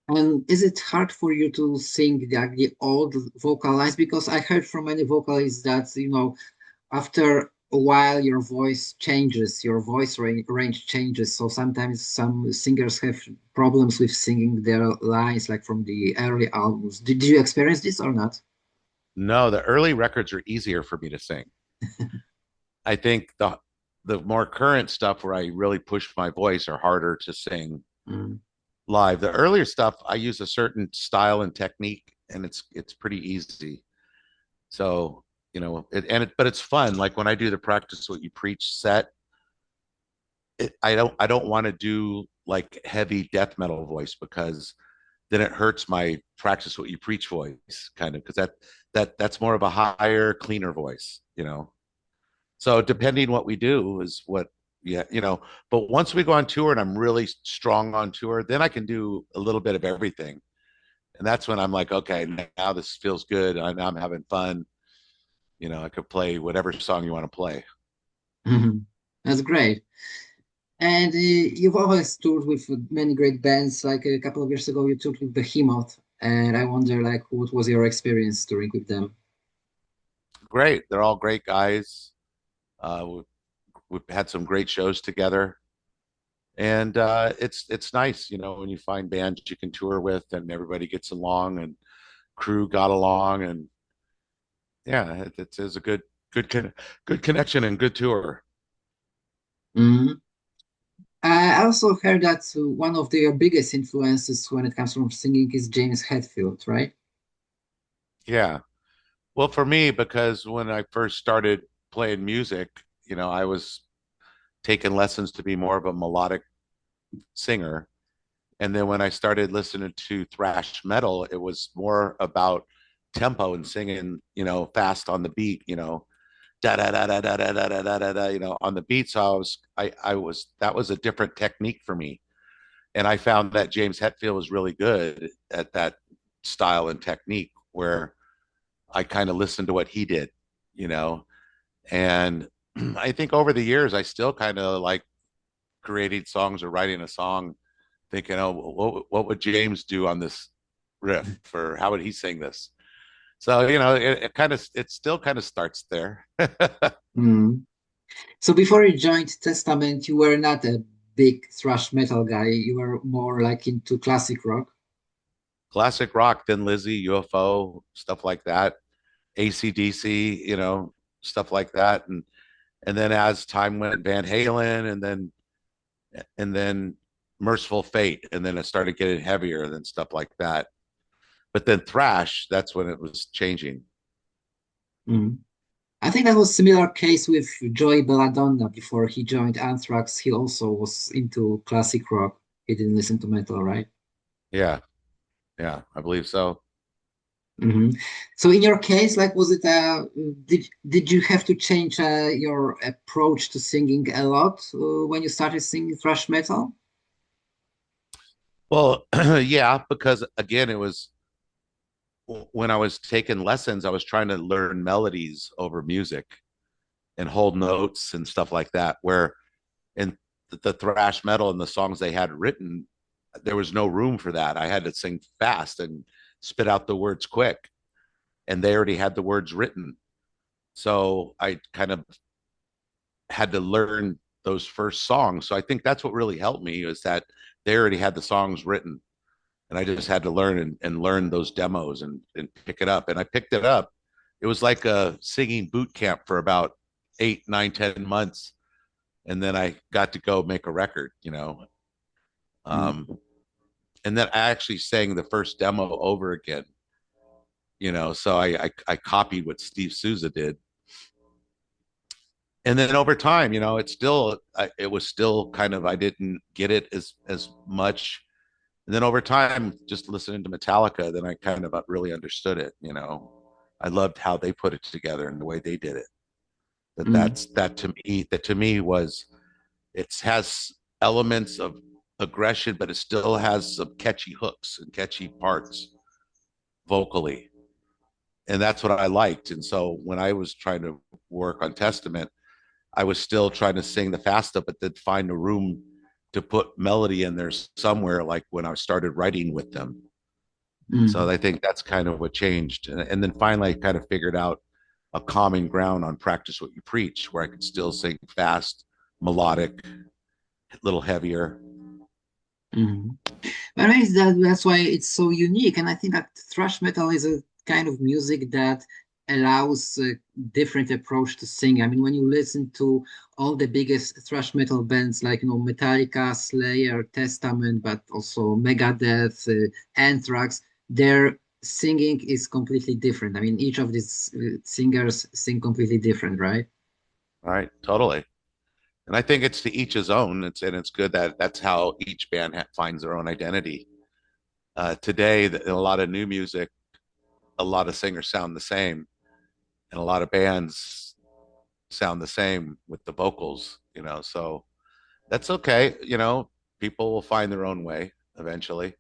And is it hard for you to sing the old vocal lines? Because I heard from many vocalists that, after a while your voice changes, your range changes. So sometimes some singers have problems with singing their lines, like from the early albums. Did you experience this or not? No, the early records are easier for me to sing. I think the more current stuff where I really push my voice are harder to sing Mm. live. The earlier stuff, I use a certain style and technique, and it's pretty easy. So, but it's fun. Like when I do the practice what you preach set, I don't want to do like heavy death metal voice because then it hurts my practice what you preach voice kind of because that's more of a higher, cleaner voice. So depending what we do is what, yeah. But once we go on tour and I'm really strong on tour, then I can do a little bit of everything. And that's when I'm like, okay, now this feels good. I'm having fun. I could play whatever song you want to play. Mhm. That's great. And you've always toured with many great bands. Like a couple of years ago, you toured with Behemoth, and I wonder, like, what was your experience touring with them? Great. They're all great guys. We've had some great shows together. And it's nice, when you find bands you can tour with and everybody gets along and crew got along and yeah, it's a good connection and good tour. Mhm. I also heard that one of their biggest influences when it comes from singing is James Hetfield, right? Yeah. Well, for me, because when I first started playing music, I was taking lessons to be more of a melodic singer. And then when I started listening to thrash metal, it was more about tempo and singing, fast on the beat, da da da da da da da da da da, on the beat. So I was that was a different technique for me. And I found that James Hetfield was really good at that style and technique where I kind of listened to what he did, you know. And I think over the years, I still kind of like creating songs or writing a song, thinking, oh, what would James do on this riff, or how would he sing this? So it still kind of starts there. Mm. So before you joined Testament, you were not a big thrash metal guy. You were more like into classic rock. Classic rock, Thin Lizzy, UFO, stuff like that, AC/DC, stuff like that, and then as time went, Van Halen, and then Merciful Fate, and then it started getting heavier and then stuff like that. But then thrash, that's when it was changing. Mm. I think that was similar case with Joey Belladonna before he joined Anthrax. He also was into classic rock. He didn't listen to metal, right? Yeah, yeah, I believe so. Hmm. So in your case, like, was it did you have to change your approach to singing a lot when you started singing thrash metal? Well, yeah, because again, it was when I was taking lessons, I was trying to learn melodies over music and hold notes and stuff like that. Where in the thrash metal and the songs they had written, there was no room for that. I had to sing fast and spit out the words quick, and they already had the words written. So I kind of had to learn those first songs. So I think that's what really helped me is that they already had the songs written, and I just had to learn and learn those demos and pick it up. And I picked it up. It was like a singing boot camp for about 8, 9, 10 months, and then I got to go make a record. Mm. Um, and then I actually sang the first demo over again. So I copied what Steve Souza did, and then over time, it was still kind of I didn't get it as much. And then over time, just listening to Metallica, then I kind of really understood it. I loved how they put it together and the way they did it. Mm. That to me was it has elements of aggression, but it still has some catchy hooks and catchy parts vocally. And that's what I liked. And so when I was trying to work on Testament, I was still trying to sing the fast stuff, but then find a room to put melody in there somewhere, like when I started writing with them. So Mm. I think that's kind of what changed. And then finally, I kind of figured out a common ground on practice what you preach, where I could still sing fast, melodic, a little heavier. Mm. But I think that's why it's so unique, and I think that thrash metal is a kind of music that allows a different approach to singing. I mean, when you listen to all the biggest thrash metal bands like Metallica, Slayer, Testament, but also Megadeth, Anthrax, their singing is completely different. I mean, each of these singers sing completely different, right? Right, totally. And I think it's to each his own. It's good that that's how each band finds their own identity. Today, in a lot of new music, a lot of singers sound the same, and a lot of bands sound the same with the vocals. So that's okay. People will find their own way eventually.